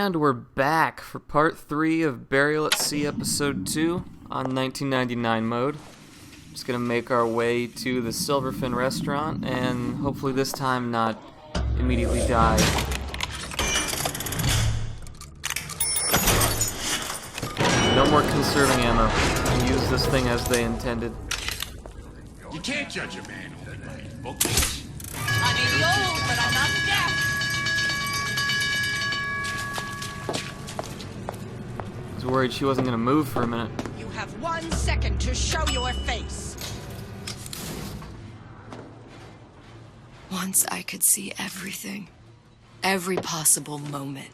And we're back for part 3 of Burial at Sea episode 2 on 1999 mode. Just gonna make our way to the Silverfin restaurant and hopefully this time not immediately die. No more conserving ammo. Use this thing as they intended. You can't judge a man only by his books. I may be old, but I'm not deaf. I was worried she wasn't gonna move for a minute. You have 1 second to show your face. Once I could see everything. Every possible moment.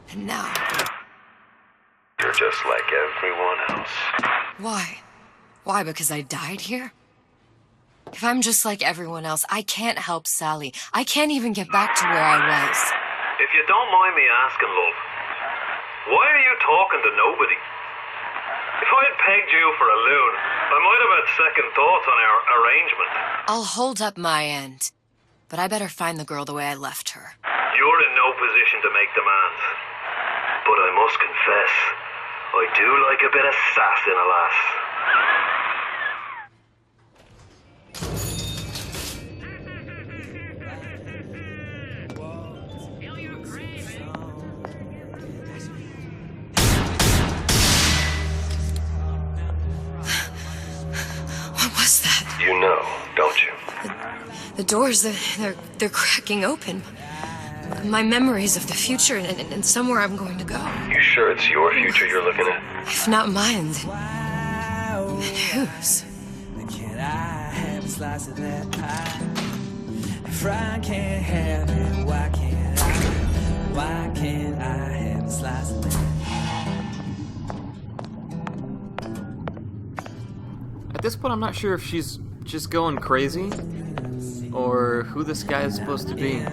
And now... You're just like everyone else. Why? Why, because I died here? If I'm just like everyone else, I can't help Sally. I can't even get back to where I was. If you don't mind me asking, love, why are you talking to nobody? If I had pegged you for a loon, I might have had second thoughts on our arrangement. I'll hold up my end. But I better find the girl the way I left her. You're in no position to make demands. But I must confess, I do like a bit of sass in a lass. What was that? You know, don't you? The doors, they're cracking open. My memories of the future and somewhere I'm going to go. You sure it's your future you're looking at? If not mine, then whose? Can I have a slice of that pie? If I can't have it, why can't I? Why can't I have a slice of that? At this point, I'm not sure if she's just going crazy or who this guy is supposed to be.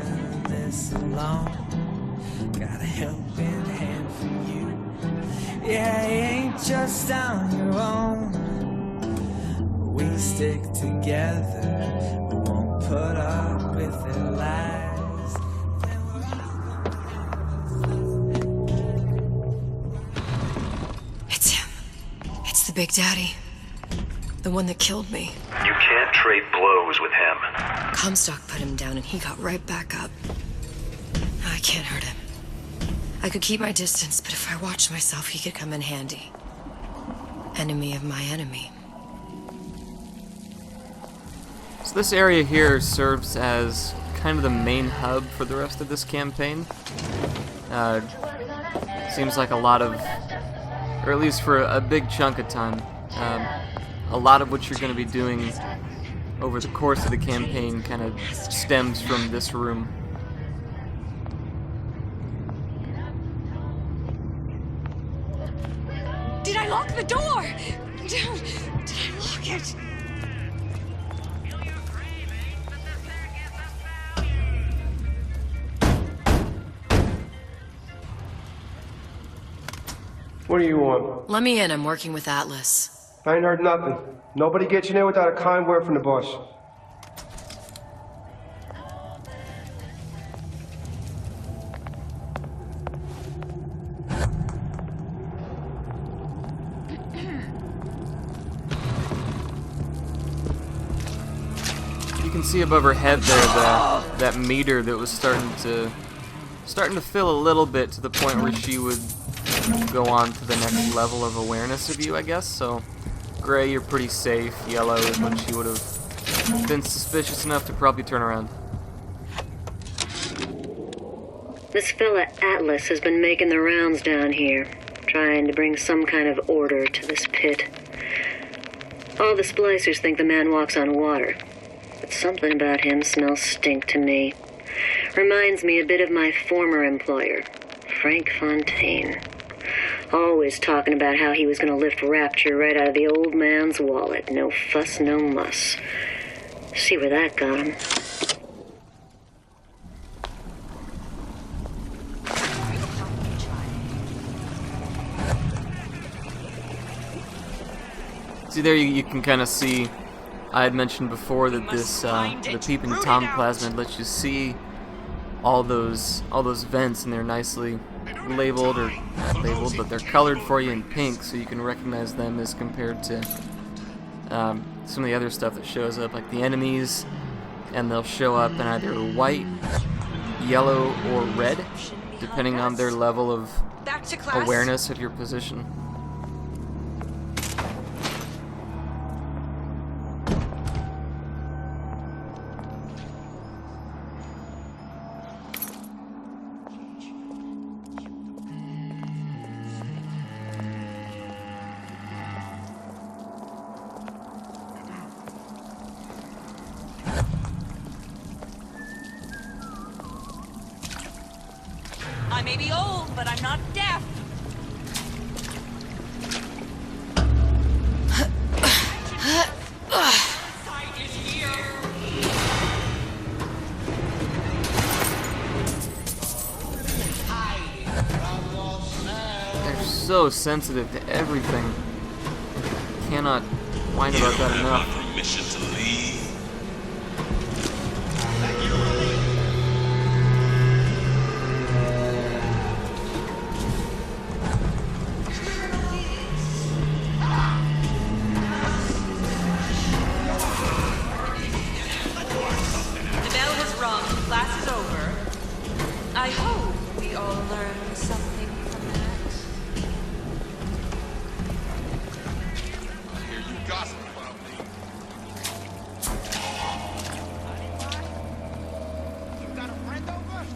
Got a helping hand for you. Yeah, you ain't just on your own. We stick together. We won't put up with their lies. It's him. It's the Big Daddy. The one that killed me. You can't trade blows with him. Comstock put him down and he got right back up. I can't hurt him. I could keep my distance, but if I watched myself, he could come in handy. Enemy of my enemy. So this area here serves as kind of the main hub for the rest of this campaign. Seems like a lot of, or at least for a big chunk of time, a lot of what you're going to be doing over the course of the campaign kind of stems from this room. Did I lock the door? Did I lock it? What do you want? Let me in, I'm working with Atlas. I ain't heard nothing. Nobody gets you in without a kind word from the boss. You can see above her head there that meter that was starting to fill a little bit to the point where she would go on to the next level of awareness of you, I guess. So gray, you're pretty safe. Yellow is when she would have been suspicious enough to probably turn around. This fella Atlas has been making the rounds down here, trying to bring some kind of order to this pit. All the splicers think the man walks on water, but something about him smells stink to me. Reminds me a bit of my former employer, Frank Fontaine. Always talking about how he was going to lift Rapture right out of the old man's wallet. No fuss, no muss. See where that got him. See there, you can kind of see. I had mentioned before that this the peeping Tom plasmid lets you see all those vents, and they're nicely labeled, or not labeled, but they're colored for you in pink, so you can recognize them as compared to some of the other stuff that shows up, like the enemies, and they'll show up in either white, yellow, or red, depending on their level of Back to class. awareness of your position. I may be old, but I'm not deaf. They're so sensitive to everything. Cannot whine about that enough. Permission to leave. The bell has rung. Class is over. I hope we all learned something from that. I hear you gossip about me. You got a friend over?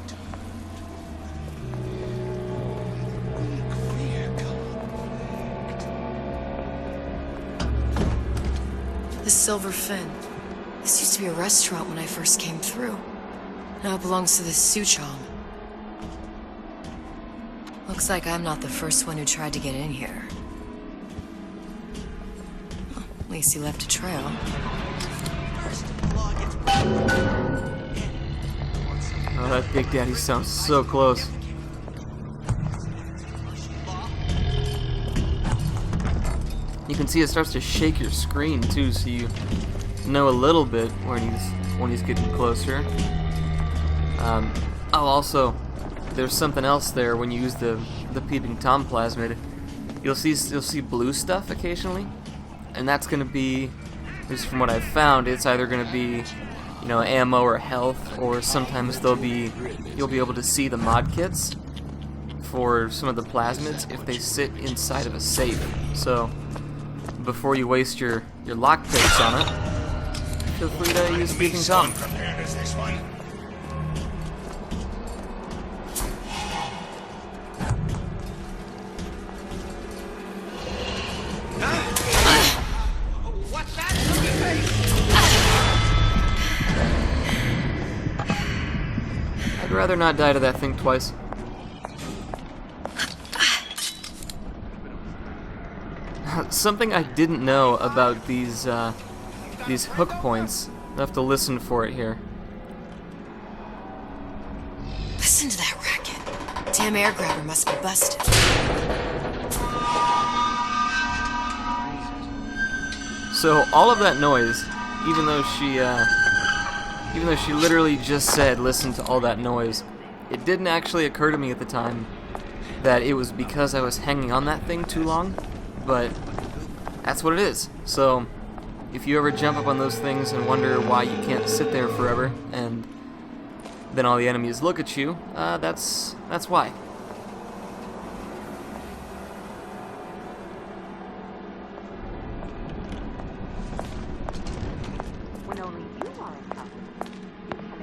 The Silver Fin. This used to be a restaurant when I first came through. Now it belongs to the Suchong. Looks like I'm not the first one who tried to get in here. Well, at least he left a trail. Oh, that Big Daddy sounds so close. You can see it starts to shake your screen too, so you know a little bit when he's getting closer. Oh, also, there's something else there when you use the peeping Tom plasmid. You'll see blue stuff occasionally, and that's gonna be, at least from what I've found, it's either gonna be, you know, ammo or health, or sometimes you'll be able to see the mod kits for some of the plasmids if they sit inside of a safe. So before you waste your lockpicks on it, feel free to use peeping Tom. Prepared as this one. What's that? I'd rather not die to that thing twice. Something I didn't know about these hook points. I'll have to listen for it here. Listen to that racket. Damn air grabber must be busted. So all of that noise, even though she literally just said listen to all that noise, it didn't actually occur to me at the time that it was because I was hanging on that thing too long, but that's what it is. So if you ever jump up on those things and wonder why you can't sit there forever and then all the enemies look at you, that's why. When only you are in company.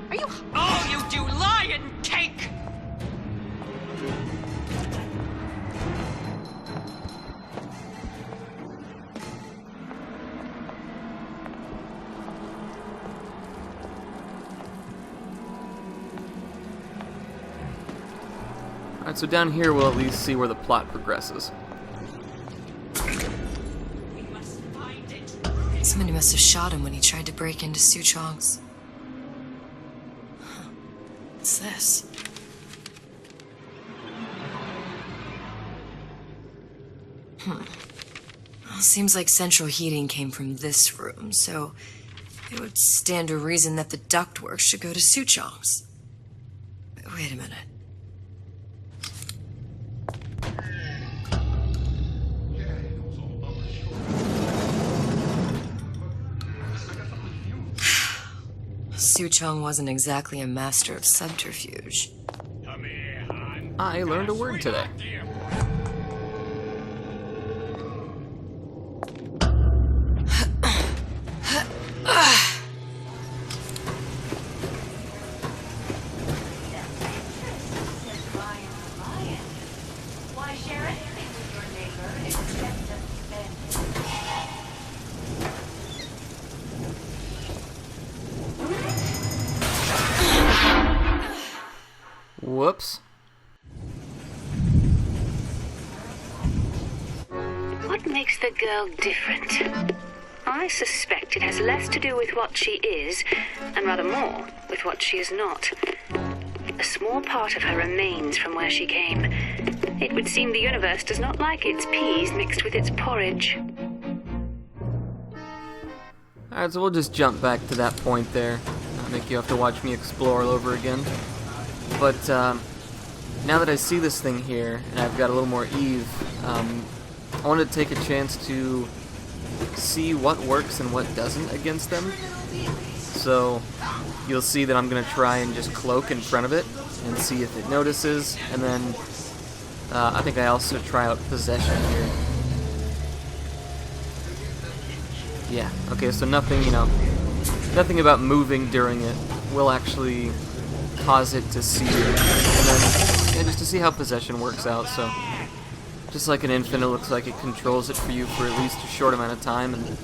Are you? Oh, you do lie and take. Alright, so down here we'll at least see where the plot progresses. We must find it. Somebody must have shot him when he tried to break into Suchong's. Huh. What's this? Well, seems like central heating came from this room, so it would stand to reason that the ductwork should go to Suchong's. Wait a minute. Suchong wasn't exactly a master of subterfuge. I learned a word today. Whoops. What makes the girl different? I suspect it has less to do with what she is, and rather more with what she is not. A small part of her remains from where she came. It would seem the universe does not like its peas mixed with its porridge. Alright, so we'll just jump back to that point there. Not make you have to watch me explore all over again. But now that I see this thing here, and I've got a little more Eve, I wanted to take a chance to see what works and what doesn't against them. So you'll see that I'm going to try and just cloak in front of it and see if it notices, and then I think I also try out possession here. Yeah, okay, so nothing, nothing about moving during it will actually cause it to see it. And then, yeah, just to see how possession works out, so just like an Infinite, looks like it controls it for you for at least a short amount of time, and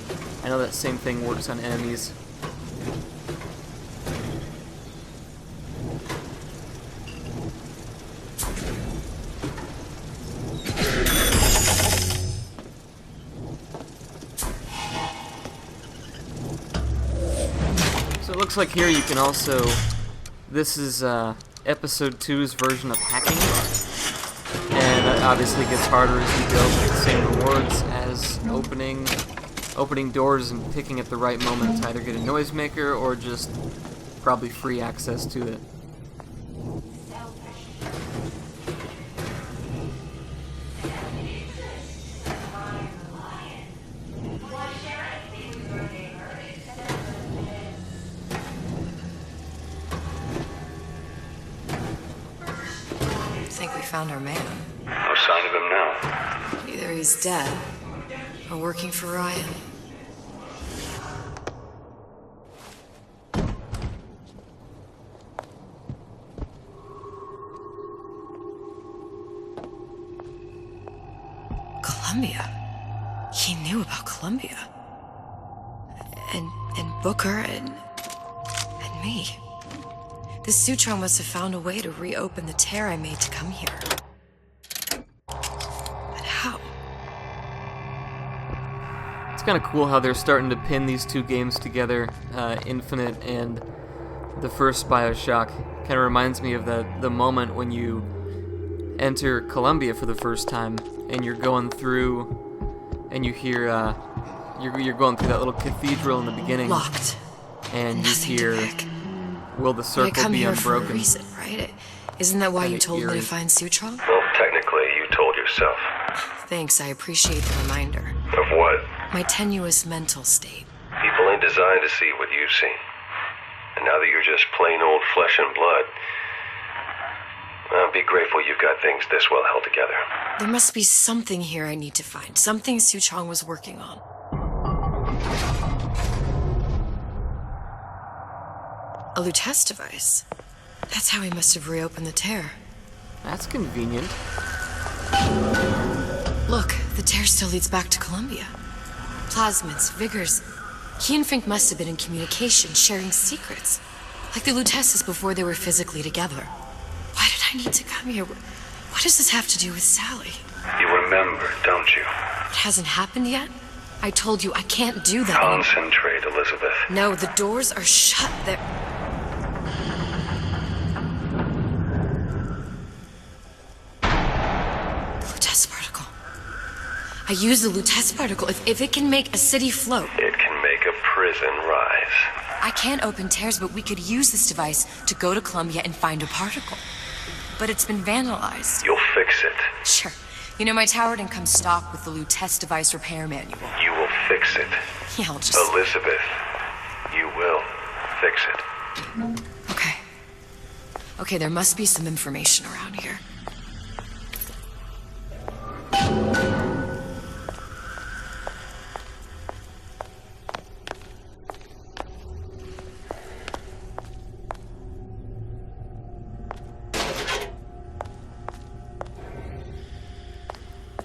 I know that same thing works on enemies. So it looks like here you can also, this is episode 2's version of hacking, and it obviously gets harder as you go, but the same rewards as opening doors and picking at the right moment to either get a noisemaker or just probably free access to it. I think we found our man. No sign of him now. Either he's dead or working for Ryan. Columbia. He knew about Columbia. And Booker and me. This Sutron must have found a way to reopen the tear I made to come here. But how? It's kind of cool how they're starting to pin these two games together, Infinite and the first Bioshock. Kind of reminds me of the moment when you enter Columbia for the first time, and you're going through, and you hear, you're going through that little cathedral in the beginning. Locked. And you hear, will the I circle come be here for a unbroken? reason, right? Isn't that why you Kinda told me to eerie. find Sutron? Well, technically, you told yourself. Thanks, I appreciate the reminder. Of what? My tenuous mental state. People ain't designed to see what you've seen. And now that you're just plain old flesh and blood, well, be grateful you've got things this well held together. There must be something here I need to find. Something Suchong was working on. A Lutece device. That's how he must have reopened the tear. That's convenient. Look, the tear still leads back to Columbia. Plasmids, vigors. He and Fink must have been in communication, sharing secrets. Like the Luteces before they were physically together. Why did I need to come here? What does this have to do with Sally? You remember, don't you? It hasn't happened yet? I told you I can't do that anymore. Concentrate, Elizabeth. No, the doors are shut. They're... Lutece particle. I use the Lutece particle. If it can make a city float. It can make a prison rise. I can't open tears, but we could use this device to go to Columbia and find a particle. But it's been vandalized. You'll fix it. Sure. You know, my tower didn't come stock with the Lutece device repair manual. You will fix it. Yeah, I'll just... Elizabeth, you will fix it. Okay. Okay, there must be some information around here.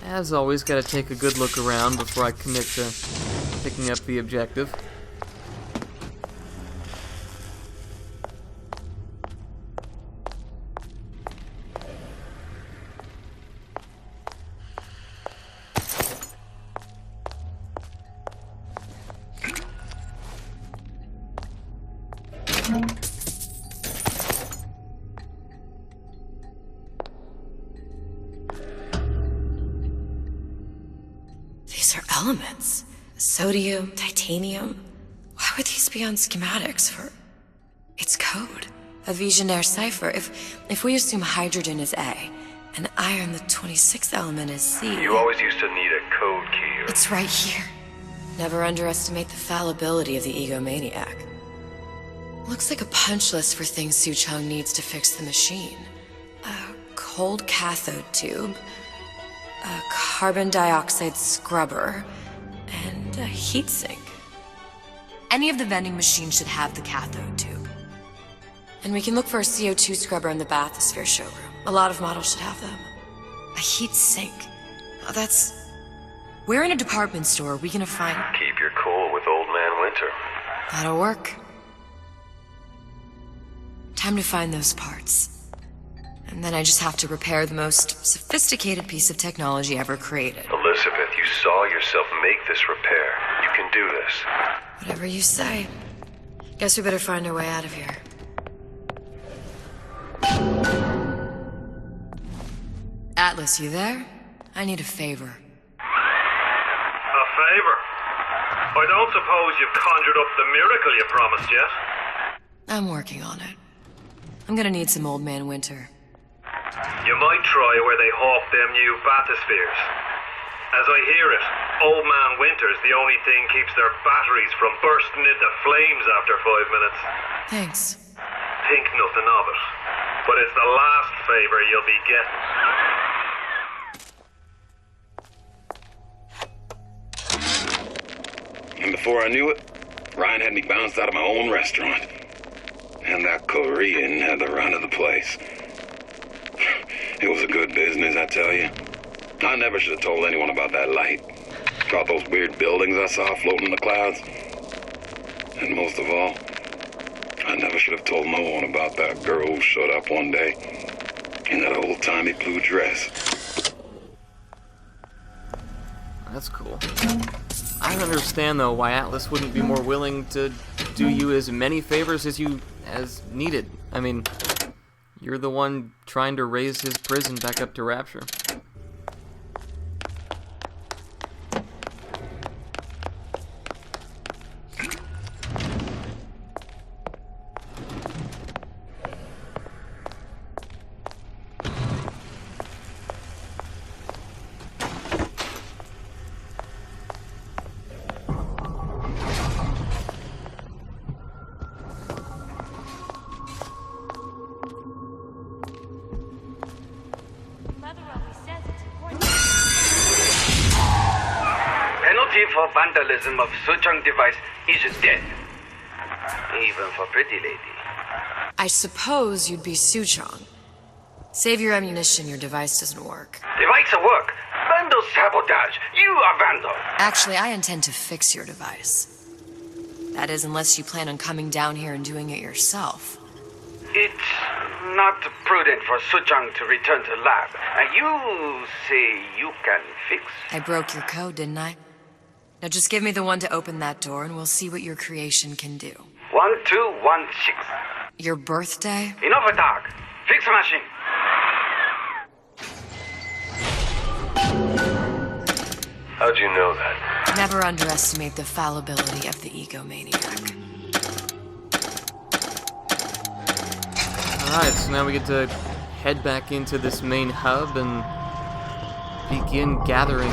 As always, gotta take a good look around before I commit to picking up the objective. These are elements. Sodium, titanium. Why would these be on schematics for... It's code. A Visionaire cipher. If we assume hydrogen is A, and iron, the 26th element, is C... You always used to need a code key. It's right here. Never underestimate the fallibility of the egomaniac. Looks like a punch list for things Suchong needs to fix the machine. A cold cathode tube, a carbon dioxide scrubber, and a heatsink. Any of the vending machines should have the cathode tube. And we can look for a CO2 scrubber in the bathysphere showroom. A lot of models should have them. A heatsink. Oh, that's... Where in a department store are we gonna find... Keep your cool with Old Man Winter. That'll work. Time to find those parts. And then I just have to repair the most sophisticated piece of technology ever created. Elizabeth, you saw yourself make this repair. You can do this. Whatever you say. Guess we better find our way out of here. Atlas, you there? I need a favor. A favor? I don't suppose you've conjured up the miracle you promised yet? I'm working on it. I'm gonna need some Old Man Winter. You might try where they hawk them new bathyspheres. As I hear it, Old Man Winter's the only thing keeps their batteries from bursting into flames after 5 minutes. Thanks. Think nothing of it. But it's the last favor you'll be getting. And before I knew it, Ryan had me bounced out of my own restaurant. And that Korean had the run of the place. It was a good business, I tell you. I never should have told anyone about that light. About those weird buildings I saw floating in the clouds. And most of all, I never should have told no one about that girl who showed up one day in that old-timey blue dress. That's cool. I don't understand, though, why Atlas wouldn't be more willing to do you as many favors as needed. I mean, you're the one trying to raise his prison back up to Rapture. For vandalism of Suchong device is death. Even for pretty lady. I suppose you'd be Suchong. Save your ammunition, your device doesn't work. Device work. Vandal sabotage. You are vandal. Actually, I intend to fix your device. That is, unless you plan on coming down here and doing it yourself. It's not prudent for Suchong to return to lab. You say you can fix? I broke your code, didn't I? Now just give me the one to open that door and we'll see what your creation can do. 1216. Your birthday? Enough attack. Fix machine. How'd you know that? Never underestimate the fallibility of the egomaniac. Alright, so now we get to head back into this main hub and begin gathering.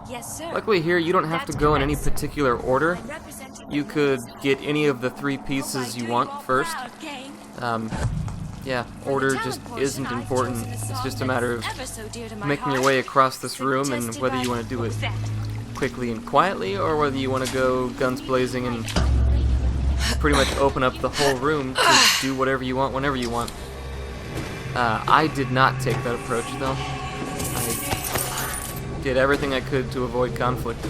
Yes, sir. Luckily here, you don't have to go in any particular order. You could get any of the 3 pieces you want first. Yeah, order just isn't important. It's just a matter of making your way across this room and whether you want to do it quickly and quietly or whether you want to go guns blazing and pretty much open up the whole room to do whatever you want whenever you want. I did not take that approach though. I did everything I could to avoid conflict.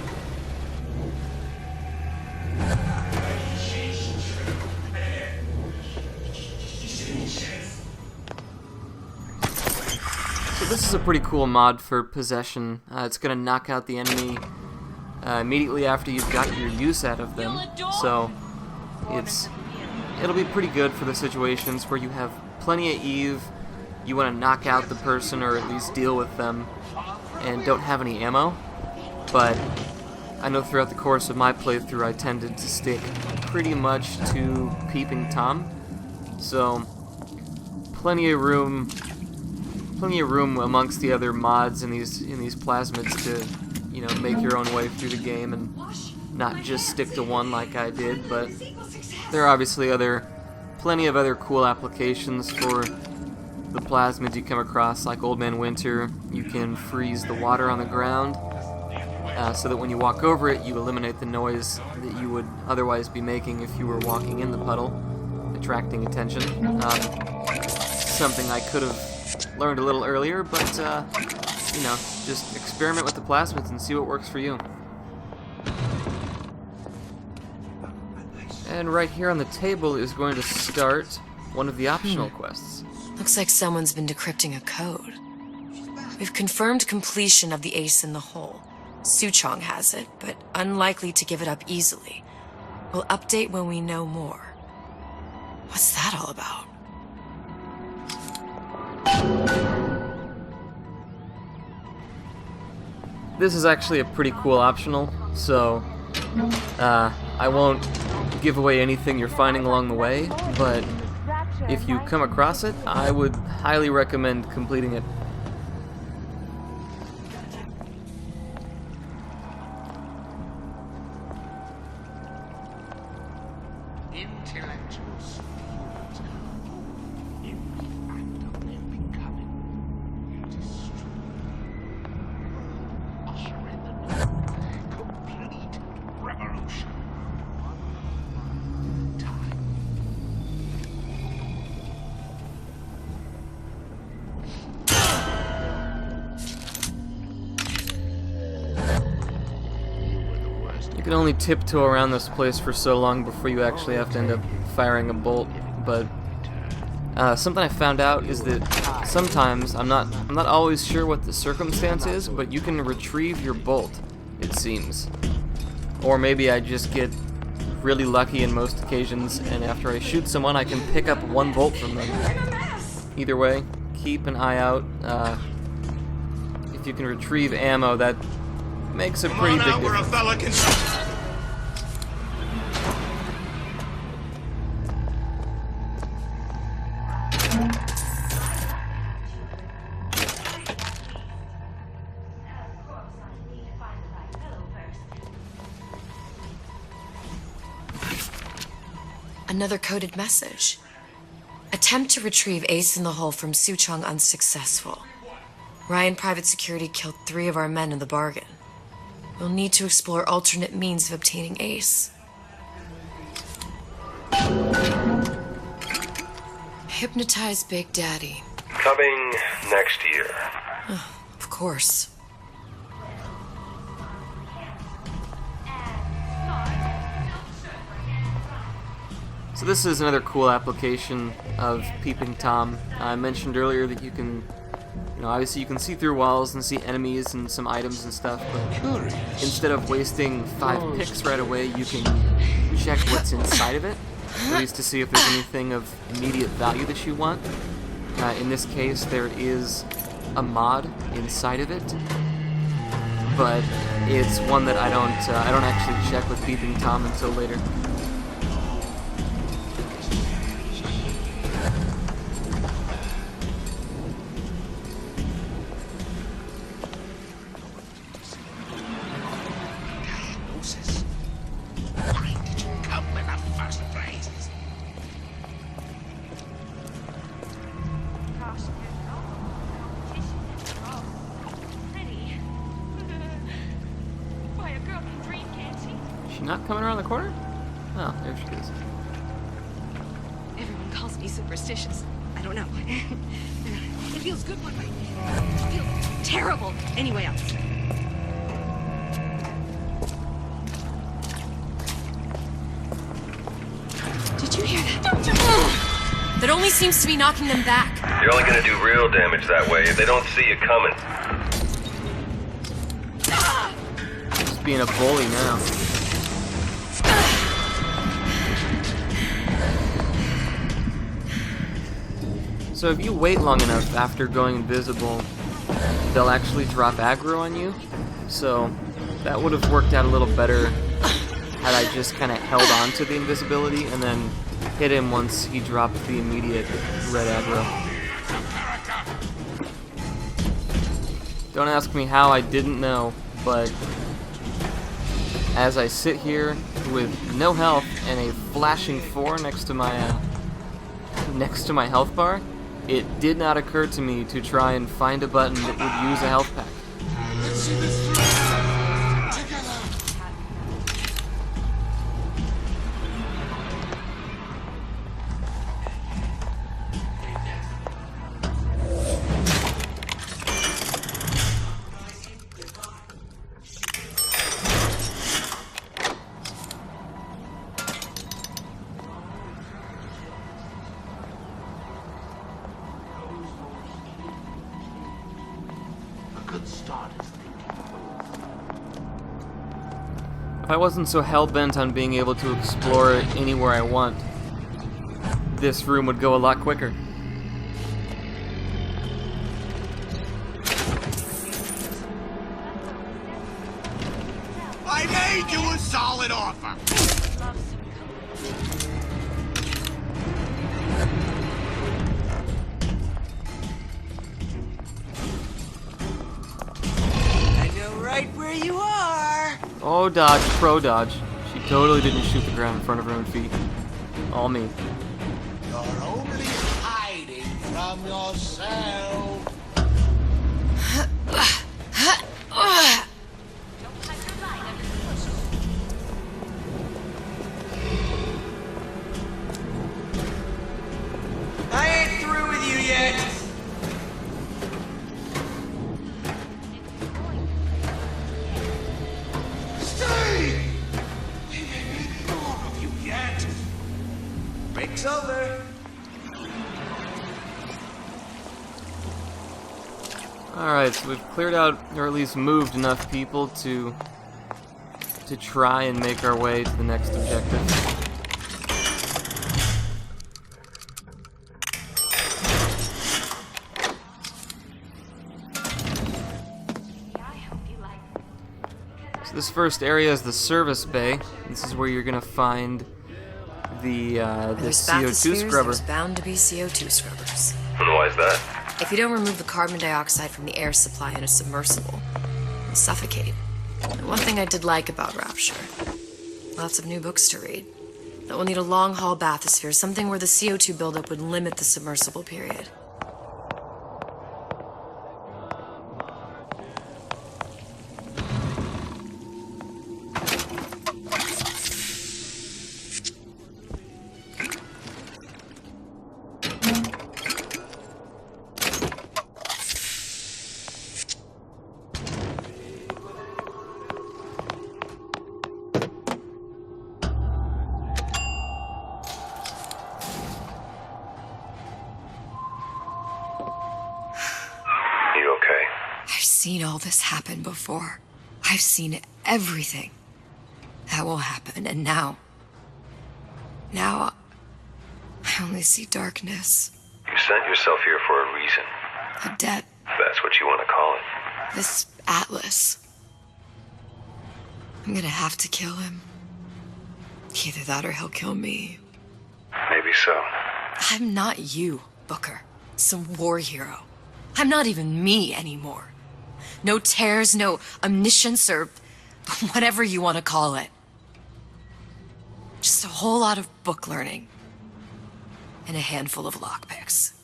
So this is a pretty cool mod for possession. It's going to knock out the enemy immediately after you've got your use out of them. So it'll be pretty good for the situations where you have plenty of Eve, you want to knock out the person or at least deal with them, and don't have any ammo. But I know throughout the course of my playthrough I tended to stick pretty much to Peeping Tom. So plenty of room amongst the other mods in these plasmids to, you know, make your own way through the game and not just stick to one like I did. But there are obviously plenty of other cool applications for the plasmids you come across, like Old Man Winter. You can freeze the water on the ground so that when you walk over it, you eliminate the noise that you would otherwise be making if you were walking in the puddle, attracting attention. Something I could have learned a little earlier, but you know, just experiment with the plasmids and see what works for you. And right here on the table is going to start one of the optional quests. Looks like someone's been decrypting a code. We've confirmed completion of the ace in the hole. Suchong has it, but unlikely to give it up easily. We'll update when we know more. What's that all about? This is actually a pretty cool optional, so I won't give away anything you're finding along the way, but if you come across it, I would highly recommend completing it. You can only tiptoe around this place for so long before you actually have to end up firing a bolt, but something I found out is that sometimes, I'm not always sure what the circumstance is, but you can retrieve your bolt, it seems. Or maybe I just get really lucky in most occasions, and after I shoot someone I can pick up one bolt from them. Either way, keep an eye out. If you can retrieve ammo, that makes a pretty big difference. Another coded message. Attempt to retrieve Ace in the Hole from Suchong unsuccessful. Ryan Private Security killed 3 of our men in the bargain. We'll need to explore alternate means of obtaining Ace. Hypnotize Big Daddy. Coming next year. Of course. So this is another cool application of Peeping Tom. I mentioned earlier that you can, obviously you can see through walls and see enemies and some items and stuff, but instead of wasting 5 picks right away, you can check what's inside of it, at least to see if there's anything of immediate value that you want. In this case, there is a mod inside of it. but it's one that I don't actually check with Peeping Tom until later. Not coming around the corner? Oh, there she is. Everyone calls me superstitious. I don't know. It feels good one way. It feels terrible anyway else. Did you hear that? That only seems to be knocking them back. You're only gonna do real damage that way if they don't see you coming. Just being a bully now. So if you wait long enough after going invisible, they'll actually drop aggro on you. So that would have worked out a little better had I just kind of held on to the invisibility and then hit him once he dropped the immediate red aggro. Don't ask me how, I didn't know, but as I sit here with no health and a flashing 4 next to my health bar, it did not occur to me to try and find a button that would use a health pack. Let's see this through. Together. If I wasn't so hell-bent on being able to explore anywhere I want, this room would go a lot quicker. I made you a solid offer. I know right where you are. Oh, dodge, pro dodge. She totally didn't shoot the ground in front of her own feet. All me. You're only hiding from yourself. I ain't through with you yet. Stay! Ain't more of you yet. Break's over. Alright, so we've cleared out, or at least moved enough people to try and make our way to the next objective. So this first area is the service bay. This is where you're gonna find the There's CO2 bathyspheres, scrubber. there's bound to be CO2 scrubbers. And why is that? If you don't remove the carbon dioxide from the air supply in a submersible, you'll suffocate. And one thing I did like about Rapture, lots of new books to read. That we'll need a long-haul bathysphere, something where the CO2 buildup would limit the submersible period. You okay? I've seen all this happen before. I've seen everything that will happen, and now I only see darkness. You sent yourself here for a reason. A debt. If that's what you want to call it. This Atlas. I'm gonna have to kill him. Either that or he'll kill me. Maybe so. I'm not you, Booker. Some war hero. I'm not even me anymore. No tears, no omniscience, or whatever you want to call it. Just a whole lot of book learning. And a handful of lockpicks.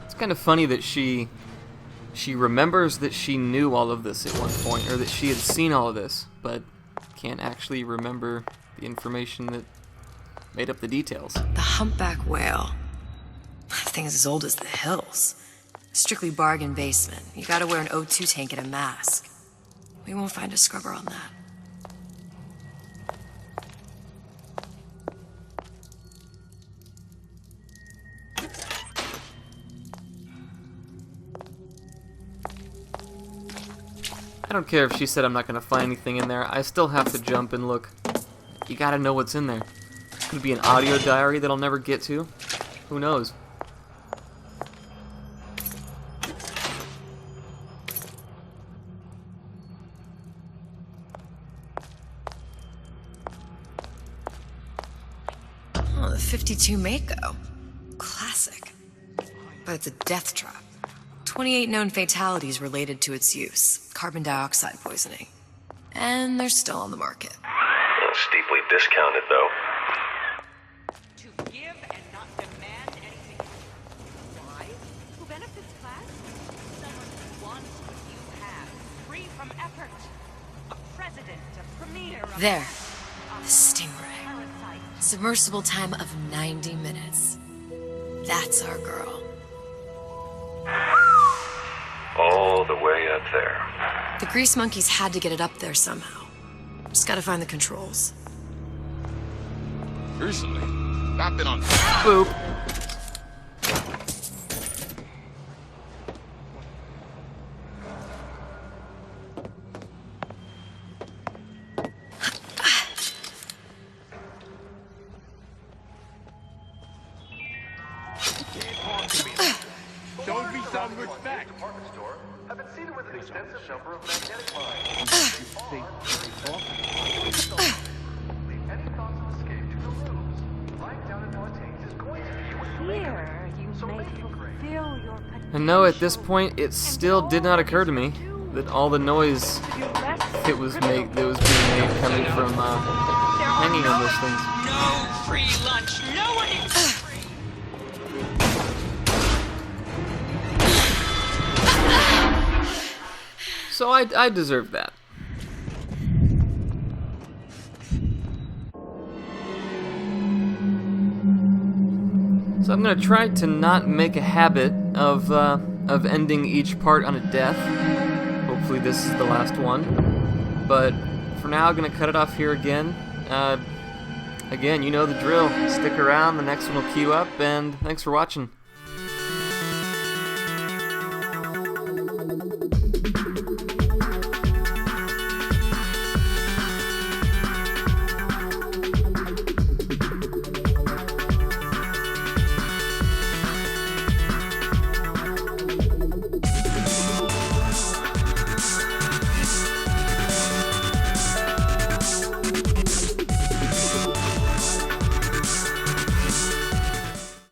It's kind of funny that she remembers that she knew all of this at one point, or that she had seen all of this, but can't actually remember the information that made up the details. The humpback whale. That thing is as old as the hills. Strictly bargain basement. You gotta wear an O2 tank and a mask. We won't find a scrubber on that. I don't care if she said I'm not going to find anything in there. I still have to jump and look. You gotta know what's in there. Could be an audio diary that I'll never get to. Who knows? Oh, the 52 Mako. Classic. But it's a death trap. 28 known fatalities related to its use. Carbon dioxide poisoning. And they're still on the market. Steeply discounted, though. To give and not demand anything. Why? Who benefits, class? Someone who wants what you have. Free from effort. A president, a premier. There. The Stingray. Submersible time of 90 minutes. That's our girl. All the way up there. The grease monkeys had to get it up there somehow. Just gotta find the controls. Recently, I've been on. Boop. Show me some respect. Have been seated with an extensive number of magnetic lines. Any thoughts of escape to the loops? Lying down in Montagne is going to be Here, you may fulfill your And no, at this point, it still did not occur to me that all the noise that was being made coming from hanging on those things. No free lunch. No one eats free. So I deserve that. So I'm gonna try to not make a habit of ending each part on a death. Hopefully this is the last one. But for now, I'm gonna cut it off here again. Again, you know the drill. Stick around, the next one will queue up, and thanks for watching.